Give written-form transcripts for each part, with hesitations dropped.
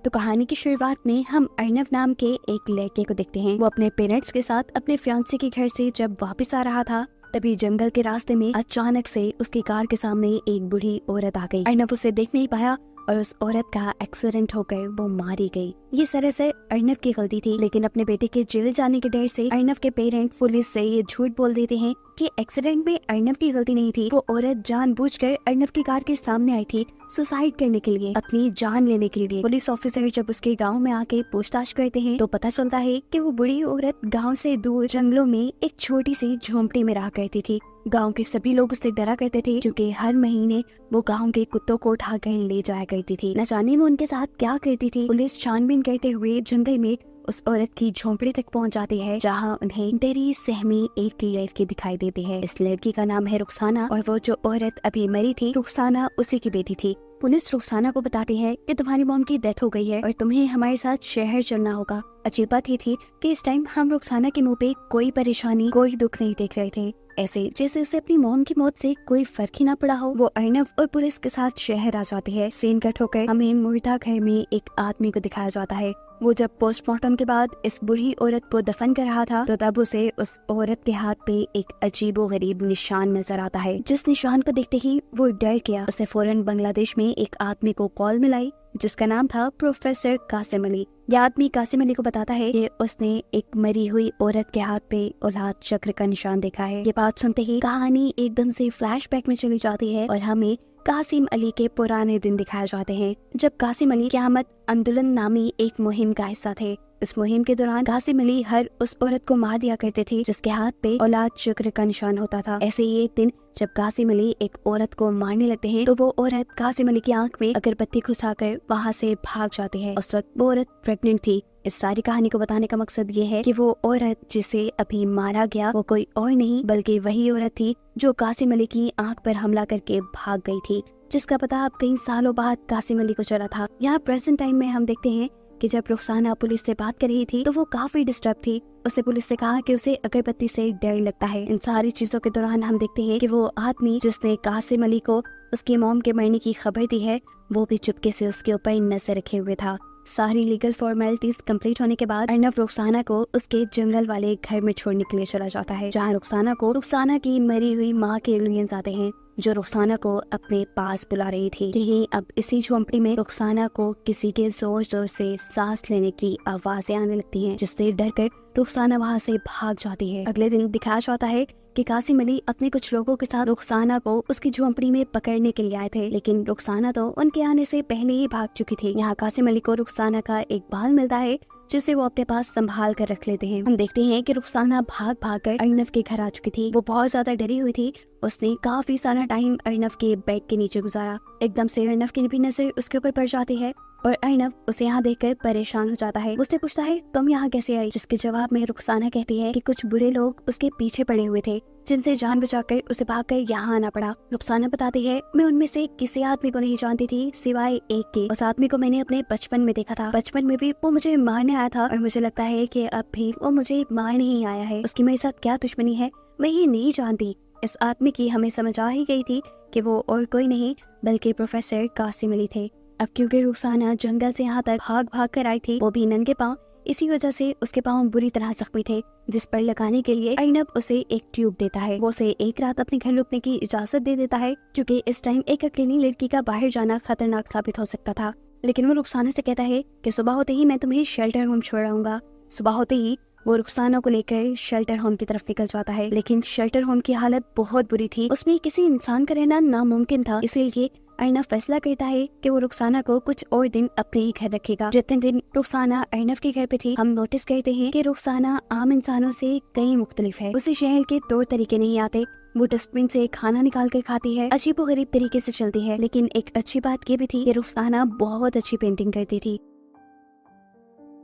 तो कहानी की शुरुआत में हम अर्नव नाम के एक लड़के को देखते हैं। वो अपने पेरेंट्स के साथ अपने फियांसे के घर से जब वापस आ रहा था, तभी जंगल के रास्ते में अचानक से उसकी कार के सामने एक बूढ़ी औरत आ गई। अर्नव उसे देख नहीं पाया और उस औरत का एक्सीडेंट होकर वो मारी गई। ये सरासर अर्नव की गलती थी, लेकिन अपने बेटे के जेल जाने के डर से अर्नव के पेरेंट्स पुलिस से ये झूठ बोल देते हैं कि एक्सीडेंट में अर्नव की गलती नहीं थी। वो औरत जानबूझकर अर्नव की कार के सामने आई थी सुसाइड करने के लिए, अपनी जान लेने के लिए। पुलिस ऑफिसर जब उसके गांव में आके पूछताछ करते हैं तो पता चलता है कि वो बुढ़ी औरत गांव से दूर जंगलों में एक छोटी सी झोंपड़ी में रहा करती थी। गांव के सभी लोग उससे डरा करते थे क्योंकि हर महीने वो गांव के कुत्तों को उठाकर ले जाया करती थी। न जाने वो उनके साथ क्या करती थी। पुलिस छानबीन करते हुए जंगल में उस औरत की झोंपड़ी तक पहुंच जाती है, जहां उन्हें डरी सहमी एक लड़की दिखाई देती है। इस लड़की का नाम है रुखसाना और वो जो औरत अभी मरी थी, रुखसाना उसी की बेटी थी। पुलिस रुखसाना को बताती है कि तुम्हारी मॉम की डेथ हो गई है और तुम्हें हमारे साथ शहर चलना होगा। अजीब बात ये थी कि इस टाइम हम रुखसाना के मुंह पे कोई परेशानी, कोई दुख नहीं देख रहे थे, ऐसे जैसे उसे अपनी मॉम की मौत से कोई फर्क ही ना पड़ा हो। वो अर्नव और पुलिस के साथ शहर आ जाती है। सीन कट होकर हमें मुर्दा घर में एक आदमी को दिखाया जाता है। वो जब पोस्टमार्टम के बाद इस बूढ़ी औरत को दफन कर रहा था तो तब उसे उस औरत के हाथ पे एक अजीबोगरीब निशान नजर आता है। जिस निशान को देखते ही वो डर गया। उसने फौरन बांग्लादेश में एक आदमी को कॉल मिलाई जिसका नाम था प्रोफेसर कासिम अली। यह आदमी कासिम अली को बताता है कि उसने एक मरी हुई औरत के हाथ पे औलाद चक्र का निशान देखा है। ये बात सुनते ही कहानी एकदम से फ्लैशबैक में चली जाती है और हमें कासिम अली के पुराने दिन दिखाए जाते हैं जब कासिम अली क़यामत आंदोलन नामी एक मुहिम का हिस्सा थे। इस मुहिम के दौरान कासिम अली हर उस औरत को मार दिया करते थे जिसके हाथ पे औलाद चक्र का निशान होता था। ऐसे ही एक दिन जब कासिम अली एक औरत को मारने लगते हैं तो वो औरत कासिम अली की आंख में अगरबत्ती घुसाकर वहाँ से भाग जाती है। उस वक्त वो औरत प्रेग्नेंट थी। इस सारी कहानी को बताने का मकसद ये है कि वो औरत जिसे अभी मारा गया वो कोई और नहीं बल्कि वही औरत थी जो कासिम अली की आंख पर हमला करके भाग गई थी, जिसका पता अब कई सालों बाद कासिम अली को चला था। यहाँ प्रेजेंट टाइम में हम देखते हैं कि जब रुखसाना पुलिस से बात कर रही थी तो वो काफी डिस्टर्ब थी। उसने पुलिस से कहा कि उसे अगरबत्ती से डर लगता है। इन सारी चीजों के दौरान हम देखते हैं कि वो आदमी जिसने कासिम अली को उसकी मॉम के मरने की खबर दी है वो भी चुपके से उसके ऊपर नजर रखे हुए था। सारी लीगल फॉर्मेलिटीज कंप्लीट होने के बाद अर्नव रुखसाना को उसके जंगल वाले घर में छोड़ने के लिए चला जाता है, जहाँ रुखसाना को रुखसाना की मरी हुई माँ के एलियंस आते हैं जो रुखसाना को अपने पास बुला रही थी। यही अब इसी झोंपड़ी में रुखसाना को किसी के जोर जोर से सांस लेने की आवाजें आने लगती हैं, जिससे डर कर रुखसाना वहाँ से भाग जाती है। अगले दिन दिखाया जाता है कि कासिम अली अपने कुछ लोगों के साथ रुखसाना को उसकी झोंपड़ी में पकड़ने के लिए आए थे, लेकिन रुखसाना तो उनके आने से पहले ही भाग चुकी थी। यहाँ कासिम अली को रुखसाना का एक बाल मिलता है जिसे वो अपने पास संभाल कर रख लेते हैं। हम देखते हैं कि रुखसाना भाग भाग कर अर्नव के घर आ चुकी थी। वो बहुत ज्यादा डरी हुई थी। उसने काफी सारा टाइम अर्नव के बेड के नीचे गुजारा। एकदम से अर्नव की भी नजर उसके ऊपर पड़ जाती है और अर्नव उसे यहाँ देखकर परेशान हो जाता है। उससे पूछता है तुम यहाँ कैसे आई, जिसके जवाब में रुखसाना कहती है कि कुछ बुरे लोग उसके पीछे पड़े हुए थे जिनसे जान बचाकर उसे भागकर यहाँ आना पड़ा। रुखसाना बताती है मैं उनमें से किसी आदमी को नहीं जानती थी सिवाय एक के। उस आदमी को मैंने अपने बचपन में देखा था। बचपन में भी वो मुझे मारने आया था और मुझे लगता है कि अब भी वो मुझे मारने ही आया है। उसकी मेरे साथ क्या दुश्मनी है मैं ये नहीं जानती। इस आदमी की हमें समझ आ ही गई थी कि वो और कोई नहीं बल्कि प्रोफेसर कासिम अली थे। अब क्योंकि रुखसाना जंगल से यहाँ तक भाग भाग कर आई थी, वो भी नंगे पाँव, इसी वजह से उसके पाँव बुरी तरह जख्मी थे, जिस पर लगाने के लिए अर्नव उसे एक ट्यूब देता है। वो उसे एक रात अपने घर रुकने की इजाजत दे देता है क्योंकि इस टाइम एक अकेली लड़की का बाहर जाना खतरनाक साबित हो सकता था। लेकिन वो रुखसाना से कहता है कि सुबह होते ही मैं तुम्हें शेल्टर होम छोड़ आऊंगा। सुबह होते ही वो रुखसाना को लेकर शेल्टर होम की तरफ निकल जाता है, लेकिन शेल्टर होम की हालत बहुत बुरी थी। उसमें किसी इंसान का रहना नामुमकिन था। इसीलिए अर्नव फैसला करता है कि वो रुखसाना को कुछ और दिन अपने ही घर रखेगा। जितने दिन रुखसाना अर्नव के घर पे थी, हम नोटिस करते हैं कि रुखसाना आम इंसानों से कई मुख्तलिफ है। उसे शहर के तौर तरीके नहीं आते। वो डस्टबिन से खाना निकाल कर खाती है, अजीबोगरीब तरीके से चलती है। लेकिन एक अच्छी बात ये भी थी कि रुखसाना बहुत अच्छी पेंटिंग करती थी।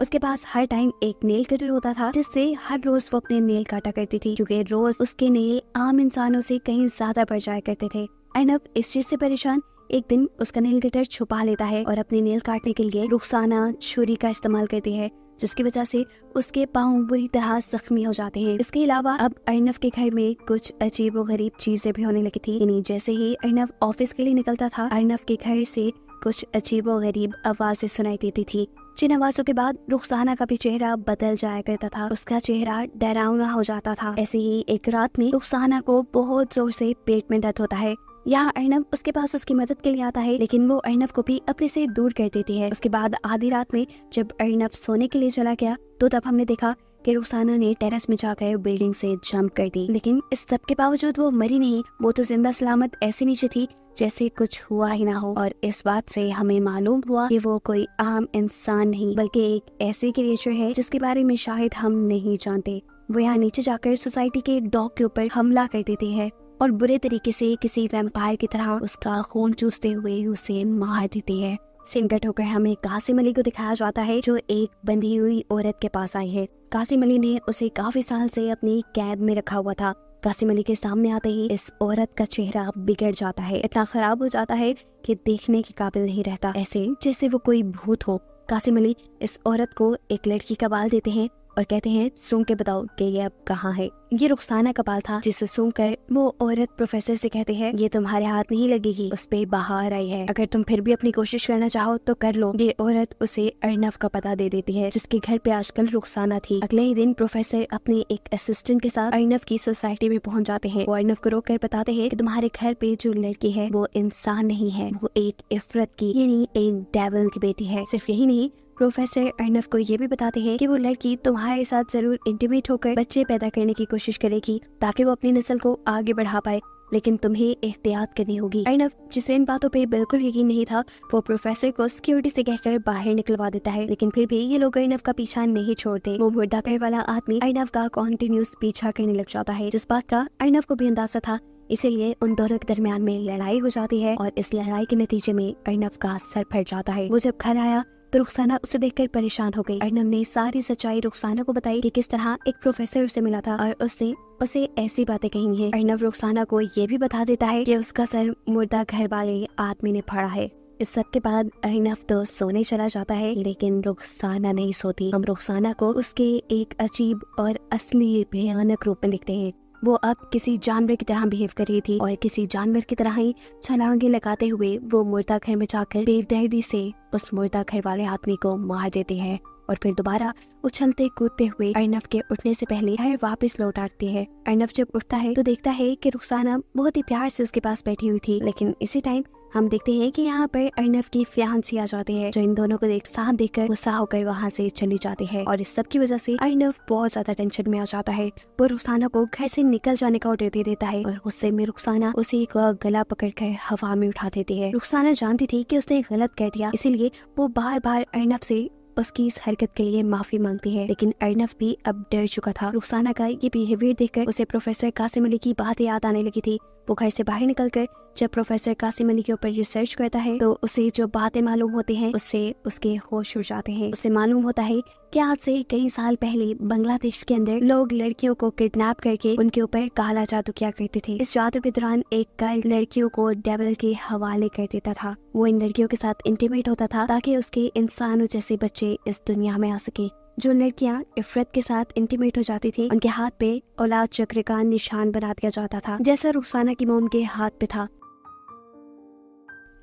उसके पास हर टाइम एक नेल कटर होता था जिससे हर रोज वो अपने नेल काटा करती थी, क्योंकि रोज उसके नेल आम इंसानों से कहीं ज्यादा बढ़ जाया करते थे। अर्नव इस चीज से परेशान एक दिन उसका नेल कटर छुपा लेता है और अपने नेल काटने के लिए रुखसाना छुरी का इस्तेमाल करती है, जिसकी वजह से उसके पाँव बुरी तरह जख्मी हो जाते हैं। इसके अलावा अब अर्नव के घर में कुछ अजीबोगरीब चीजें भी होने लगी थी। यानी जैसे ही अर्नव ऑफिस के लिए निकलता था, अर्नव के घर से कुछ अजीबोगरीब आवाजें सुनाई देती थी, जिन आवाजों के बाद रुखसाना का भी चेहरा बदल जाया करता था। उसका चेहरा डरावना हो जाता था। ऐसे ही एक रात में रुखसाना को बहुत जोर से पेट में दर्द होता है। यहाँ अर्नब उसके पास उसकी मदद के लिए आता है, लेकिन वो अर्नब को भी अपने से दूर कर देती है। उसके बाद आधी रात में जब अर्नब सोने के लिए चला गया तो तब हमने देखा कि रुखसाना ने टेरेस में जाकर बिल्डिंग से जंप कर दी। लेकिन इस सब के बावजूद वो मरी नहीं, वो तो जिंदा सलामत ऐसे नीचे थी जैसे कुछ हुआ ही ना हो। और इस बात से हमें मालूम हुआ कि वो कोई आम इंसान नहीं बल्कि एक ऐसी क्रिएचर है जिसके बारे में शायद हम नहीं जानते। वो यहाँ नीचे जाकर सोसाइटी के एक डॉग के ऊपर हमला कर देती है और बुरे तरीके से किसी वैम्पायर की तरह उसका खून चूसते हुए उसे मार देती है। सीन कट होकर हमें कासिम अली को दिखाया जाता है, जो एक बंधी हुई औरत के पास आई है। कासिम अली ने उसे काफी साल से अपनी कैद में रखा हुआ था। कासिम अली के सामने आते ही इस औरत का चेहरा बिगड़ जाता है, इतना खराब हो जाता है कि देखने के काबिल नहीं रहता, ऐसे जैसे वो कोई भूत हो। कासिम अली इस औरत को एक लड़की का बाल देते हैं और कहते हैं सूंघ के बताओ कि ये अब कहाँ है। ये रुखसाना का बाल था, जिसे सूंघ कर वो औरत प्रोफेसर से कहती है ये तुम्हारे हाथ नहीं लगेगी, उस पे बाहर आई है, अगर तुम फिर भी अपनी कोशिश करना चाहो तो कर लो। ये औरत उसे अर्नब का पता दे देती है, जिसके घर पे आजकल रुखसाना थी। अगले ही दिन प्रोफेसर अपने एक असिस्टेंट के साथ अर्नब की सोसाइटी में पहुंच जाते हैं। वो अर्नब को रोक कर बताते हैं कि तुम्हारे घर पे जो लड़की है वो इंसान नहीं है, वो एक इफरत की यानी एक डेविल की बेटी है। सिर्फ यही नहीं, प्रोफेसर अर्नब को ये भी बताते हैं कि वो लड़की तुम्हारे साथ जरूर इंटीमेट होकर बच्चे पैदा करने की कोशिश करेगी ताकि वो अपनी नस्ल को आगे बढ़ा पाए, लेकिन तुम्हें एहतियात करनी होगी। अर्नब, जिसे इन बातों पे बिल्कुल यकीन नहीं था, वो प्रोफेसर को सिक्योरिटी से कहकर बाहर निकलवा देता है, लेकिन फिर भी ये लोग अर्नब का पीछा नहीं छोड़ते। वो मुर्दा घर वाला आदमी अर्नब का कॉन्टिन्यूस पीछा करने लग जाता है, जिस बात का अर्नब को भी अंदाजा था। इसीलिए उन दोनों के दरमियान में लड़ाई हो जाती है और इस लड़ाई के नतीजे में अर्नब का सर फट जाता है। वो जब घर आया तो रुखसाना उसे देखकर परेशान हो गई। अर्नब ने सारी सच्चाई रुखसाना को बताई कि किस तरह एक प्रोफेसर उसे मिला था और उसने उसे ऐसी बातें कही हैं। अर्नब रुखसाना को ये भी बता देता है कि उसका सर मुर्दा घर वाले आदमी ने फाड़ा है। इस सब के बाद अर्नब तो सोने चला जाता है, लेकिन रुखसाना नहीं सोती। हम रुखसाना को उसके एक अजीब और असली भयानक रूप में देखते हैं। वो अब किसी जानवर की तरह बिहेव कर रही थी और किसी जानवर की तरह ही छलांगे लगाते हुए वो मुर्दा घर में जाकर बेदर्दी से उस मुर्दा घर वाले आदमी को मार देती है और फिर दोबारा उछलते कूदते हुए अर्नब के उठने से पहले घर वापस लौट आती है। अर्नब जब उठता है तो देखता है कि रुखसाना बहुत ही प्यार से उसके पास बैठी हुई थी, लेकिन इसी टाइम हम देखते हैं कि यहाँ पर अर्नब की फियांसी आ जाती है, जो इन दोनों को एक साथ देखकर गुस्सा होकर वहाँ से चली जाती है। और इस सब की वजह से अर्नब बहुत ज्यादा टेंशन में आ जाता है। वो रुखसाना को घर से निकल जाने का ऑर्डर दे देता है और गुस्से में रुखसाना उसी को गला पकड़कर हवा में उठा देती है। रुखसाना जानती थी कि उसने गलत कह दिया, इसीलिए वो बार बार अर्नब से उसकी इस हरकत के लिए माफी मांगती है, लेकिन अर्नब भी अब डर चुका था। रुखसाना का ये बिहेवियर देखकर उसे प्रोफेसर कासिम अली की बात याद आने लगी थी। वो घर से बाहर निकलकर जब प्रोफेसर कासिम अली के ऊपर रिसर्च करता है तो उसे जो बातें मालूम होती हैं उससे उसके होश उड़ जाते हैं। उसे मालूम होता है कि आज से कई साल पहले बांग्लादेश के अंदर लोग लड़कियों को किडनैप करके उनके ऊपर काला जादू किया करते थे। इस जादू के दौरान एक कल्ट लड़कियों को डेविल के हवाले कर देता था। वो इन लड़कियों के साथ इंटीमेट होता था ताकि उसके इंसानों जैसे बच्चे इस दुनिया में आ सके। जो लड़कियां इफरत के साथ इंटीमेट हो जाती थी उनके हाथ पे औलाद चक्र का निशान बना दिया जाता था, जैसा रुखसाना की मोम के हाथ पे था।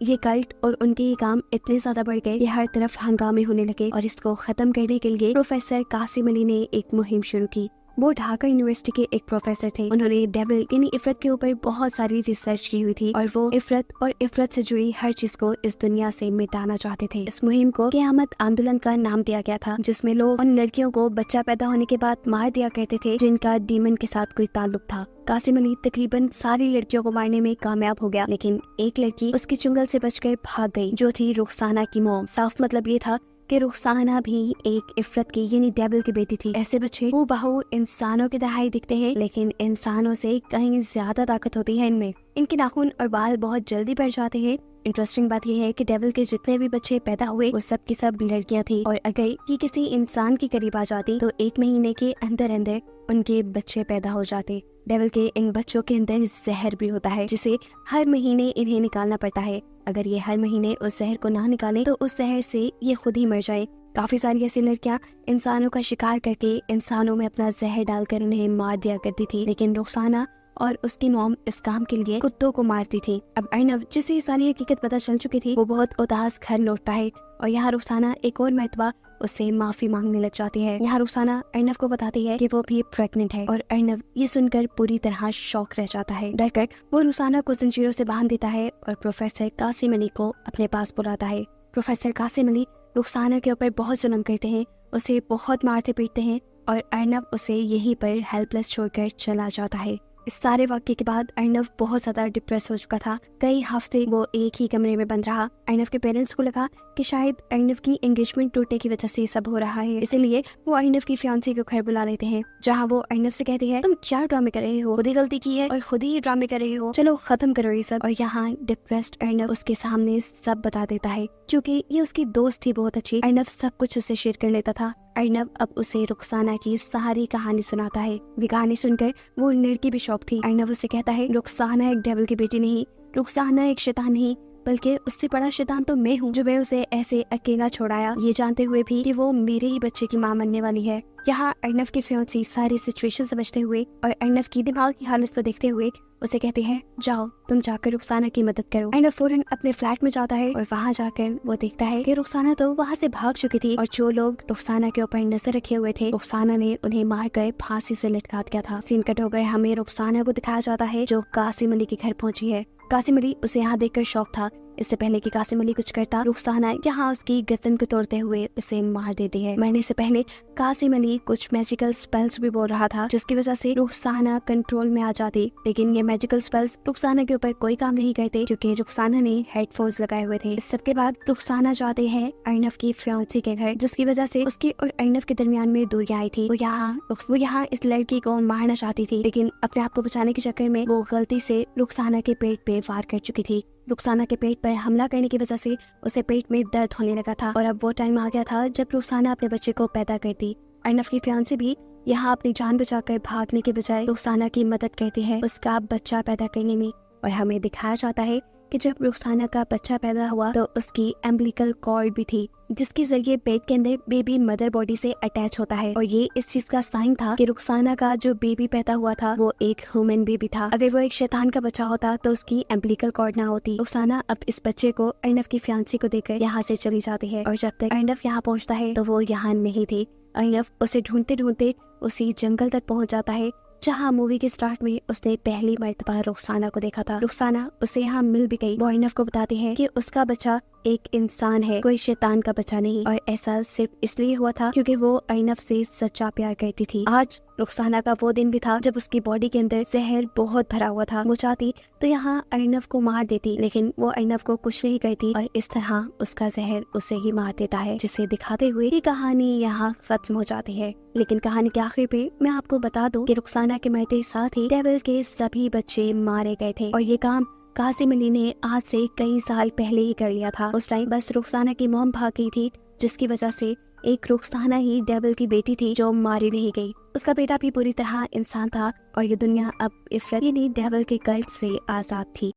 ये कल्ट और उनके ये काम इतने ज्यादा बढ़ गए कि हर तरफ हंगामे होने लगे और इसको खत्म करने के लिए प्रोफेसर कासिम अली ने एक मुहिम शुरू की। वो ढाका यूनिवर्सिटी के एक प्रोफेसर थे। उन्होंने डेविल यानी इफरत के ऊपर बहुत सारी रिसर्च की हुई थी और वो इफरत और इफरत से जुड़ी हर चीज को इस दुनिया से मिटाना चाहते थे। इस मुहिम को क़यामत आंदोलन का नाम दिया गया था, जिसमें लोग उन लड़कियों को बच्चा पैदा होने के बाद मार दिया करते थे जिनका डीमन के साथ कोई ताल्लुक था। कासिम अली तकरीबन सारी लड़कियों को मारने में कामयाब हो गया, लेकिन एक लड़की उसके चुंगल से बचकर भाग गई, जो थी रुखसाना की मोम। साफ मतलब ये था कि रुखसाना भी एक इफरत की यानी डेविल की बेटी थी। ऐसे बच्चे वो बहु इंसानों की तरह ही दिखते हैं, लेकिन इंसानों से कहीं ज्यादा ताकत होती है इनमें। इनके नाखून और बाल बहुत जल्दी बढ़ जाते हैं। इंटरेस्टिंग बात यह है कि डेविल के जितने भी बच्चे पैदा हुए वो सब की सब लड़कियां थी और अगर ये किसी इंसान के करीब आ जाती तो 1 महीने के अंदर अंदर उनके बच्चे पैदा हो जाते। डेविल के इन बच्चों के अंदर जहर भी होता है, जिसे हर महीने इन्हें निकालना पड़ता है। अगर ये हर महीने उस जहर को ना निकाले तो उस जहर से ये खुद ही मर जाए। काफी सारी ऐसी लड़कियां इंसानों का शिकार करके इंसानों में अपना जहर डालकर उन्हें मार दिया करती थी, लेकिन रुखसाना और उसकी मॉम इस काम के लिए कुत्तों को मारती थी। अब अर्नव, जिसे ये सारी हकीकत पता चल चुकी थी, वो बहुत उदास घर लौटता है और यहाँ रुखसाना एक और मर्तबा उससे माफी मांगने लग जाती है। यहाँ रुखसाना अर्नव को बताती है कि वो भी प्रेग्नेंट है और अर्नव ये सुनकर पूरी तरह शॉक रह जाता है। डरकर वो रुखसाना को जंजीरों से बांध देता है और प्रोफेसर कासिम अली को अपने पास बुलाता है। प्रोफेसर कासिम अली रुखसाना के ऊपर बहुत जुल्म करते हैं, उसे बहुत मारते पीटते हैं और अर्नव उसे यहीं पर हेल्पलेस छोड़कर चला जाता है। इस सारे वाक्य के बाद अर्नव बहुत ज्यादा डिप्रेस हो चुका था। कई हफ्ते वो एक ही कमरे में बंद रहा। अर्नव के पेरेंट्स को लगा कि शायद अर्नव की एंगेजमेंट टूटने की वजह से ये सब हो रहा है, इसलिए वो अर्नव की फियांसी को घर बुला लेते हैं, जहाँ वो अर्नव से कहती है, तुम क्या ड्रामे कर रहे हो, खुद ही गलती की है और खुद ही ड्रामे कर रहे हो, चलो खत्म करो ये सब। और यहाँ डिप्रेस्ड अर्नव उसके सामने सब बता देता है। क्योंकि ये उसकी दोस्त थी बहुत अच्छी, अर्नव सब कुछ उससे शेयर कर लेता था। अर्नव अब उसे रुखसाना की सारी कहानी सुनाता है। ये कहानी सुनकर वो लड़की भी शॉक थी। अर्नव उससे कहता है, रुखसाना एक डेविल की बेटी नहीं, रुखसाना एक शैतान नहीं, बल्कि उससे बड़ा शैतान तो मैं हूँ, जो मैं उसे ऐसे अकेला छोड़ाया, ये जानते हुए भी कि वो मेरे ही बच्चे की माँ बनने वाली है। यहाँ अर्नव की फियांसी सारी सिचुएशन समझते हुए और अर्नव की दिमाग की हालत को देखते हुए उसे कहते हैं, जाओ तुम जाकर रुखसाना की मदद करो। अर्नव फौरन अपने फ्लैट में जाता है और वहाँ जाकर वो देखता है कि रुखसाना तो वहाँ से भाग चुकी थी और जो लोग रुखसाना के ऊपर नजर रखे हुए थे, रुखसाना ने उन्हें मारकर फांसी से लटका दिया था। सीन कट हो गए, हमें रुखसाना को दिखाया जाता है जो कासिम अली के घर पहुंची है। कासिम अली उसे यहाँ देखकर शॉक था। इससे पहले कि कासिम अली कुछ करता, रुखसाना यहाँ उसकी गर्दन को तोड़ते हुए उसे मार देती है। मरने से पहले कासिम अली कुछ मैजिकल स्पेल्स भी बोल रहा था, जिसकी वजह से रुखसाना कंट्रोल में आ जाती। लेकिन ये मैजिकल स्पेल्स रुखसाना के ऊपर कोई काम नहीं करते, क्योंकि रुखसाना ने हेडफोन्स लगाए हुए थे। इस सब के बाद रुखसाना जाते हैं अर्नव की फियांसी के घर, जिसकी वजह से उसकी और अर्नव के दरमियान में दूरियां आई थी। वो यहाँ इस लड़की को मारना चाहती थी, लेकिन अपने आप को बचाने के चक्कर में वो गलती से रुखसाना के पेट पे वार कर चुकी थी। रुखसाना के पेट पर हमला करने की वजह से उसे पेट में दर्द होने लगा था और अब वो टाइम आ गया था जब रुखसाना अपने बच्चे को पैदा करती। अर्नव की फियांसी भी यहाँ अपनी जान बचाकर भागने के बजाय रुखसाना की मदद करती है उसका बच्चा पैदा करने में। और हमें दिखाया जाता है कि जब रुखसाना का बच्चा पैदा हुआ तो उसकी एम्बिलिकल कॉर्ड भी थी, जिसके जरिए पेट के अंदर बेबी मदर बॉडी से अटैच होता है। और ये इस चीज का साइन था कि रुखसाना का जो बेबी पैदा हुआ था वो एक ह्यूमन बेबी था। अगर वो एक शैतान का बच्चा होता तो उसकी एम्बिलिकल कॉर्ड ना होती। रुखसाना अब इस बच्चे को अर्नव की फियांसी को देकर यहाँ से चली जाती है और जब तक अर्नव यहाँ पहुँचता है तो वो यहाँ नहीं थी। अर्नव उसे ढूंढते ढूंढते उसी जंगल तक पहुँच जाता है जहाँ मूवी के स्टार्ट में उसने पहली मर्तबा रुखसाना को देखा था। रुखसाना उसे यहाँ मिल भी गई। वो अर्नव को बताती है कि उसका बच्चा एक इंसान है, कोई शैतान का बच्चा नहीं, और ऐसा सिर्फ इसलिए हुआ था क्योंकि वो अर्नव से सच्चा प्यार करती थी। आज रुखसाना का वो दिन भी था जब उसकी बॉडी के अंदर जहर बहुत भरा हुआ था। वो चाहती तो यहाँ अर्नव को मार देती, लेकिन वो अर्नव को कुछ नहीं करती और इस तरह उसका जहर उसे ही मार देता है, जिसे दिखाते हुए ये कहानी यहाँ खत्म हो जाती है। लेकिन कहानी के आखिर पे मैं आपको बता दूं कि रुखसाना के मरते साथ ही डेविल के सभी बच्चे मारे गए थे और ये काम कासिम अली ने आज से कई साल पहले ही कर लिया था। उस टाइम बस रुखसाना की मॉम भाग गई थी, जिसकी वजह से एक रुखसाना ही डेविल की बेटी थी जो मारी नहीं गई। उसका बेटा भी पूरी तरह इंसान था और ये दुनिया अब इस डेविल के कल्ट से आजाद थी।